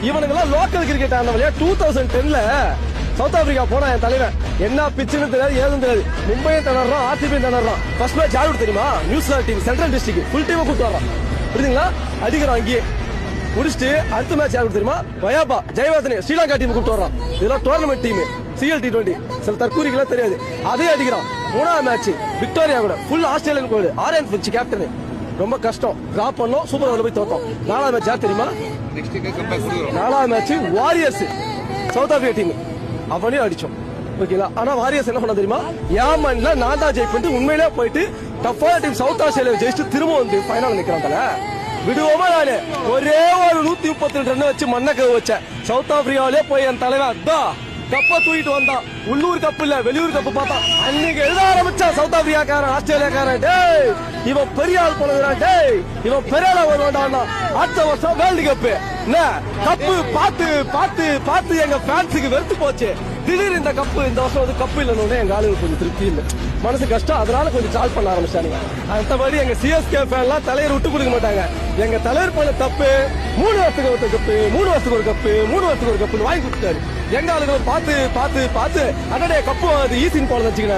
இவனுங்கெல்லாம் local cricket ஆனவங்க 2010ல south Africa போனா என் தலைவன் என்ன பிச்சுன்னு தெரியாது ஏதும் தெரியாது. மும்பையும் திணறான், ஆர்சிபியும் திணறான். ஃபர்ஸ்ட் மேட்ச் யாரு தெரியுமா? New Zealand team, central district full டீமை கூட்டு வர்றான். புரியுதுங்களா? அடிக்கிறான் அங்கேயே முடிச்சுட்டு அடுத்த மேட்ச் யாரு தெரியுமா? வயாபா ஜெயவர்தனே ஸ்ரீலங்கா டீம் கூட்டு வர்றான். இதெல்லாம் டோர்னமெண்ட் டீம், CL T20 சில தற்கூரிக்கெல்லாம் தெரியாது. அதே அடிக்கிறான். மூணாவது மேட்ச் விக்டோரியா கூட ஃபுல் ஆஸ்திரேலியன் கோடு ஆரன் பிச் கேப்டன். ரொம்ப கஷ்டம், டிராப் பண்ணோம், சூப்பர் ஓவர்ல போய் தோத்தோம். நாலாவது மேட்ச் யார் தெரியுமா? நாலாவது match warriors south Africa team, அவனையும் அடிச்சோம். ஓகேங்களா? ஆனா வாரியர்ஸ் என்ன பண்ண தெரியுமா? யாமன்ல நான் தான் ஜெயிப்பேன் உண்மையிலே போயிட்டு டஃபான டீம் சவுத் ஆஸ்திரேலியா ஜெயிச்சு திரும்ப வந்து ஃபைனல் நிக்கிறாங்க. விடுவோமா? நானு ஒரே ஒரு 132 ரன் வச்சு மண்ணக்க வச்சேன். சவுத் ஆப்பிரிக்காவிலே போய் என் தலைவன் அதான் கப்ப தூக்கிட்டு வந்தான். உள்ளூர் கப்பு இல்ல வெளியூர் கப்பு பார்த்தா அன்னைக்கு எழுத ஆரம்பிச்சா சவுத் ஆப்பிரிக்காக்காரன் ஆஸ்திரேலியாக்காரன், டேய் இவன் பெரிய ஆள் போனதுடா, டேய் இவன் பெரிய ஆளா வருவான்டா. அடுத்த வருஷம் வேர்ல்டு கப்பு என்ன கப்பு பார்த்து பார்த்து பார்த்து எங்க ஃபேன்ஸுக்கு வெறுத்து போச்சு. திடீர் இந்த கப்பு இந்த வருஷம் வந்து கப்பு இல்லைன்னு எங்க ஆளுங்க கொஞ்சம் திருப்தி இல்லை, மனசு கஷ்டம். அதனால கொஞ்சம் சால் பண்ண ஆரம்பிச்சானுங்க. மற்றபடி எங்க CSK ஃபேன்லாம் தலைவர் விட்டு கொடுக்க மாட்டாங்க. எங்க தலைவர் பண்ண தப்பு 3 வருஷத்துக்கு ஒரு கப்பு, 3 வருஷத்துக்கு ஒரு கப்பு, 3 வருஷத்துக்கு ஒரு கப்புன்னு வாங்கி கொடுத்தாரு. எங்க ஆளுங்க பார்த்து பார்த்து பார்த்து அடடே கப்பு அது ஈஸின்னு போல வச்சுக்கிறாங்க.